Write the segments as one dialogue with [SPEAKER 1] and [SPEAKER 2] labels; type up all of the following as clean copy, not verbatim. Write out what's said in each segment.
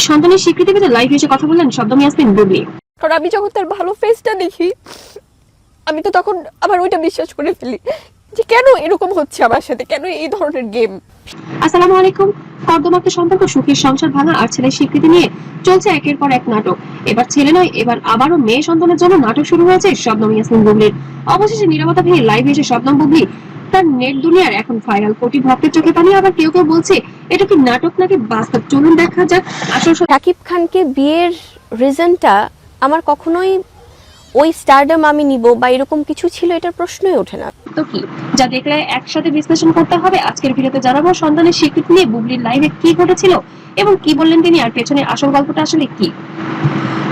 [SPEAKER 1] সন্তানের স্বীকৃতি পেতে লাইভে এসে কথা বললেন শবনম ইয়াসমিন বুবলি।
[SPEAKER 2] কারণ আমি যখন তার ভালো ফেসটা দেখি আমি তো তখন আবার ওইটা বিশ্বাস করে ফেলি যে কেন এরকম হচ্ছে আমার সাথে, কেন এই ধরনের গেম।
[SPEAKER 1] আসসালামু আলাইকুম। কর্দমাক্ত সম্পর্ক, সুখীর সংসার ভাঙা আর ছেলের স্বীকৃতি নিয়ে চলছে একের পর এক নাটক। এবার ছেলে নয়, এবার আবারও মেয়ে সন্তানের জন্য নাটক শুরু হয়েছে শবনম ইয়াসমিন বুবলির। অবশেষে নীরবতা ভেঙে লাইভে এসে শবনম বুবলি তার নেট দুনিয়ার এখন ভাইরাল। কোটি ভক্তের চোখে পানি। আবার কেউ কেউ বলছে এটা কি নাটক নাকি বাস্তব। চলুন দেখা যাক। আসল
[SPEAKER 2] শাকিব খানকে বিয়ের রিজনটা আমার কখনোই ওই স্টারডম আমি নিব বা এরকম কিছু ছিল, এটার প্রশ্নই ওঠে না।
[SPEAKER 1] তো কি যা দেখলে একসাথে বিশ্লেষণ করতে হবে। আজকের ভিডিওতে জানাবো সন্তানের স্বীকৃতি নিয়ে বুবলির লাইভে কি ঘটেছিল এবং কি বললেন তিনি, আর পেছনে আসল গল্পটা আসলে কি।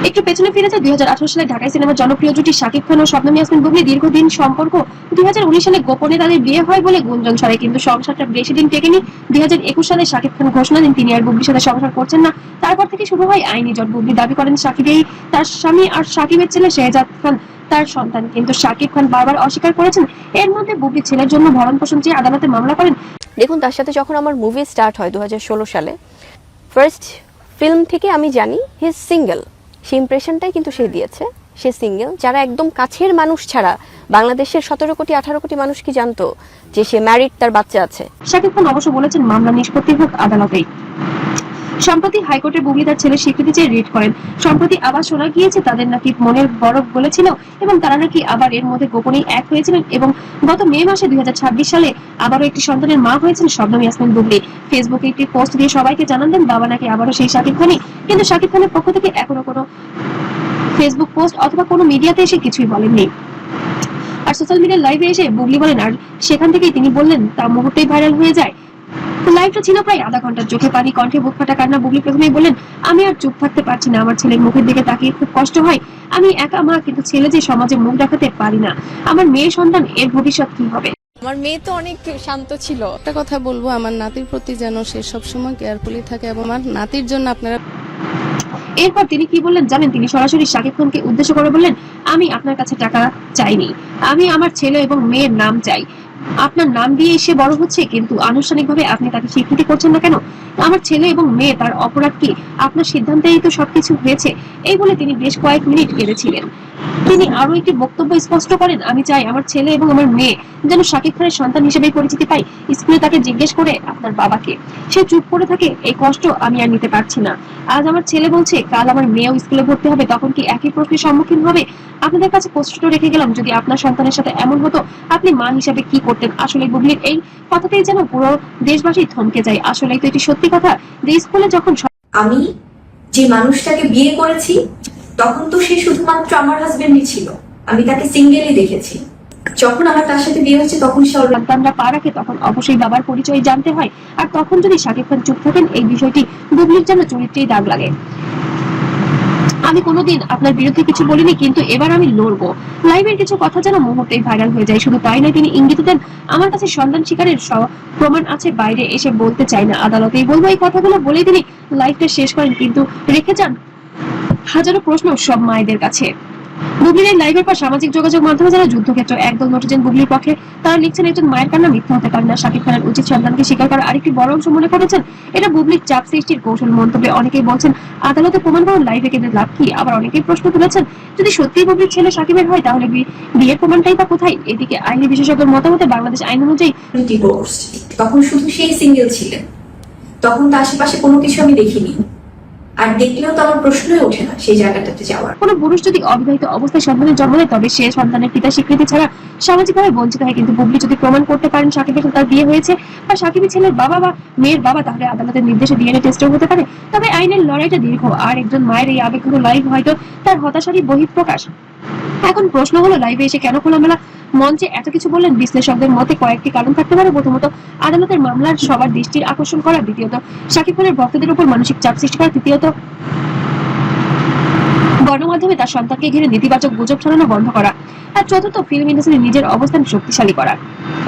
[SPEAKER 1] একটু পেছনে ফিরে যায় 2018 সালে ঢাকায় সিনেমার জনপ্রিয় জুটি শাকিব খান ও শবনম ইয়াসমিন বুবলি দীর্ঘদিন সম্পর্ক। 2019 সালে গোপনে তাদের বিয়ে হয় বলে গুঞ্জন ছড়ায়, কিন্তু সংসারটা বেশি দিন টেকেনি। 2021 সালে শাকিব খান ঘোষণা দেন তিনি আর বুবলির সাথে সংসার করছেন না। তারপর থেকে শুরু হয় আইনি জট। বুবলি দাবি করেন শাকিবেই তার স্বামী আর শাকিবের ছেলে শেহজাদ খান তার সন্তান, কিন্তু শাকিব খান বারবার অস্বীকার করেছেন। এর মধ্যে বুবলি ছেলের জন্য ভরণ পোষণ চেয়ে আদালতে মামলা করেন।
[SPEAKER 2] দেখুন, তার সাথে যখন আমার মুভি স্টার্ট হয় 2016 সালে, ফার্স্ট ফিল্ম থেকে আমি জানি হি ইজ সিঙ্গেল। সেই ইমপ্রেশনটাই কিন্তু সে দিয়েছে, সে সিঙ্গেল। যারা একদম কাছের মানুষ ছাড়া বাংলাদেশের 17 কোটি 18 কোটি মানুষ কি জানতো যে সে ম্যারিড, তার বাচ্চা আছে।
[SPEAKER 1] শাকিব খান অবশ্য বলেছেন মামলা নিষ্পত্তি হোক আদালতেই। সম্প্রতি হাইকোর্টে বুবলি তার ছেলের স্বীকৃতি চেয়ে রিট করেন। সম্প্রতি আবার শোনা গিয়েছে তাদের নাকি মনের বরফ বলেছিল এবং তারা নাকি আবার এর মধ্যে গোপনেই এক হয়েছিলেন। এবং গত মে মাসে 2026 সালে আবারও একটি সন্তানের মা হয়েছেন শবনম ইয়াসমিন বুবলি। ফেসবুকে একটি পোস্ট দিয়ে সবাইকে জানান দেন বাবা নাকি আবারও সেই শাকিব খানই, কিন্তু শাকিব খানের পক্ষ থেকে এখনো কোনো ফেসবুক পোস্ট অথবা কোনো মিডিয়াতে এসে কিছুই বলেননি। আর সোশ্যাল মিডিয়ার লাইভে এসে বুবলি বলেন, আর সেখান থেকেই তিনি বললেন তা মুহূর্তেই ভাইরাল হয়ে যায়। লাইভটা ছিল প্রায় আধা ঘন্টার। চোখে পানি, কণ্ঠে বুক ফাটা কান্না। বুবলি প্রথমেই বললেন, আমি আর চুপ থাকতে পারছি না, আমার ছেলের মুখের দিকে তাকিয়ে খুব কষ্ট হয়। আমি একা মা, কিন্তু ছেলে যে সমাজে মুখ দেখাতে পারি না। আমার মেয়ে সন্তান, এর ভবিষ্যৎ কি হবে।
[SPEAKER 3] আমার মেয়ে তো অনেক শান্ত ছিল। একটা কথা বলবো, আমার নাতির প্রতি যেন সে সবসময় কেয়ারফুলি থাকে এবং আমার নাতির জন্য আপনারা।
[SPEAKER 1] এরপর তিনি কি বললেন জানেন? তিনি সরাসরি শাকিব খানকে উদ্দেশ্য করে বললেন, আমি আপনার কাছে টাকা চাইনি, আমি আমার ছেলে এবং মেয়ের নাম চাই। আপনার নাম দিয়ে সে বড় হচ্ছে, কিন্তু আনুষ্ঠানিকভাবে আপনি তাকে স্বীকৃতি করছেন না কেন? আমার ছেলে এবং মেয়ে, তার অপরাধ কি? আপনার সিদ্ধান্তেই তো সবকিছু হয়েছে। এই বলে তিনি বেশ কয়েক মিনিট কেঁদেছিলেন। তিনি আরো একটি বক্তব্য স্পষ্ট করেন, আমি চাই আমার ছেলে এবং আমার মেয়ে যেন শাকিব খানের সন্তান হিসেবে পরিচিতি পাই। স্কুলে তাকে জিজ্ঞেস করে আপনার বাবাকে, সে চুপ করে থাকে। এই কষ্ট আমি আর নিতে পারছি না। আজ আমার ছেলে বলছে কাল আমার মেয়েও স্কুলে ভর্তি হবে, তখন কি একই প্রশ্নের সম্মুখীন হবে? আপনাদের কাছে প্রশ্ন রেখে গেলাম, যদি আপনার সন্তানের সাথে এমন হতো আপনি মা হিসেবে কি করতেন? আসলে বুবলির এই কথাতেই যেন পুরো দেশবাসী থমকে যায়। আসলেই তো এটি সত্যি কথা যে স্কুলে যখন
[SPEAKER 4] আমি যে মানুষটাকে বিয়ে করেছি তখন তো সে শুধুমাত্র আমার হাজবেন্ডই ছিল, আমি তাকে সিঙ্গেলই দেখেছি। যখন আমার তার সাথে বিয়ে হচ্ছে তখন সে
[SPEAKER 1] সন্তানরা পা রাখে, তখন অবশ্যই বাবার পরিচয় জানতে হয়। আর তখন যদি শাকিব খান চুপ থাকেন, এই বিষয়টি বুবলির যেন চরিত্রেই দাগ লাগে। আমি কোনোদিন আপনার বিরুদ্ধে কিছু বলিনি, কিন্তু এবার আমি লড়বো। লাইভের কিছু কথা যেন মুহূর্তেই ভাইরাল হয়ে যায়। শুধু তাই নয়, তিনি ইঙ্গিত দেন, আমার কাছে সন্তান শিকারের প্রমাণ আছে, বাইরে এসে বলতে চাই না, আদালতেই বলবো। এই কথাগুলো বলে তিনি লাইভটা শেষ করেন, কিন্তু রেখে যান হাজারো প্রশ্ন সব মায়েদের কাছে। বুবলির এই লাইভের পর সামাজিক যোগাযোগ মাধ্যমে যারা যুদ্ধক্ষেত্র একদল নটিজেন বুবলির পক্ষে, তারা লিখছেন একজন মায়ের কান্না মিথ্যা হতে পারে না। শাকিব খানের উচিত সন্তানকে স্বীকার করার আরেকটি বড় অংশ মনে করেছেন এটা বুবলির চাপ সৃষ্টির কৌশল। মন্তব্যে অনেকেই বলছেন আদালতে প্রমাণ পাওয়ার লাইভে কেঁদে লাভ কি? আবার অনেকেই প্রশ্ন তুলেছেন, যদি সত্যি বুবলির ছেলে শাকিবের হয় তাহলে বিয়ের প্রমাণটাই বা কোথায়? এদিকে আইনি বিশেষজ্ঞের মতামতে বাংলাদেশ আইন অনুযায়ী
[SPEAKER 4] ডিভোর্স, তখন শুধু সেই সিঙ্গেল ছিলেন, তখন তো আশেপাশে কোনো কিছু আমি দেখিনি, আর দেখলেও তো আমার প্রশ্নই ওঠে না সেই জায়গাটাতে যাওয়ার।
[SPEAKER 1] কোনো পুরুষ যদি অবিবাহিত অবস্থায় সন্তানের জন্ম দেয়, তবে সে সন্তানের পিতা স্বীকৃতি ছাড়া সামাজিকভাবে বঞ্চিত হয়। কিন্তু বুবলি যদি প্রমাণ করতে পারেন সাকিবের সাথে তার বিয়ে হয়েছে বা সাকিবের ছেলের বাবা বা মেয়ের বাবা, তাহলে আদালতের নির্দেশে ডিএনএ টেস্টও হতে পারে। তবে আইনের লড়াইটা দীর্ঘ, আর একজন মায়ের এই আবেগগুলো লাইভ হয়তো তার হতাশারই বহিঃপ্রকাশ। এখন প্রশ্ন হলো, লাইভে এসে কেন খোলামেলা মঞ্চে এত কিছু বললেন? বিশ্লেষকদের মতে কয়েকটি কারণ থাকতে পারে। প্রথমত, আদালতের মামলার সবার দৃষ্টির আকর্ষণ করা। দ্বিতীয়ত, শাকিব খানের ভক্তদের উপর মানসিক চাপ সৃষ্টি করা। তৃতীয়ত, গণমাধ্যমে তার সন্তানকে ঘিরে নেতিবাচক গুজব ছড়ানো বন্ধ করা। আর চতুর্থ, ফিল্ম ইন্ডাস্ট্রি নিজের অবস্থান শক্তিশালী করা।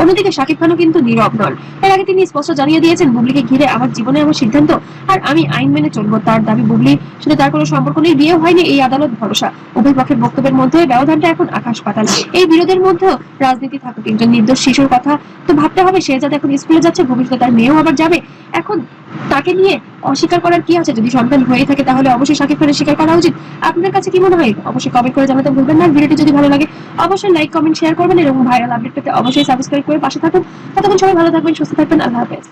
[SPEAKER 1] অন্যদিকে শাকিব খানও কিন্তু নীরব নন। এর আগে তিনি স্পষ্ট জানিয়ে দিয়েছেন, বুবলিকে ঘিরে আমার জীবনে আমার সিদ্ধান্ত, আর আমি আইন মেনে চলবো। তার দাবি, বুবলির সাথে তার কোনো সম্পর্ক নেই, বিয়ে হয়নি, এই আদালত ভরসা। উভয় পক্ষের বক্তব্যের মধ্যে ব্যবধানটা এখন আকাশ পাতাল। এই বিরোধের মধ্যেও রাজনীতি থাকুক, একজন নির্দোষ শিশুর কথা তো ভাবতে হবে। শেহজাদ এখন স্কুলে যাচ্ছে, ভবিষ্যতে তার মেয়েও আবার যাবে। এখন তাকে নিয়ে অস্বীকার করার কি আছে? যদি সন্তান হয়ে থাকে তাহলে অবশ্যই শাকিব খানের স্বীকার করা উচিত। আপনার কাছে কি মনে হয়? অবশ্যই কমেন্ট করে জানাতে ভুলবেন না। ভিডিওটি যদি ভালো লাগে অবশ্যই লাইক, কমেন্ট, শেয়ার করবেন এবং ভাইরাল আপডেট পেতে অবশ্যই সাবস্ক্রাইব করে পাশে থাকুন। ততক্ষণ সবাই ভালো থাকবেন, সুস্থ থাকবেন। আল্লাহ হাফেজ।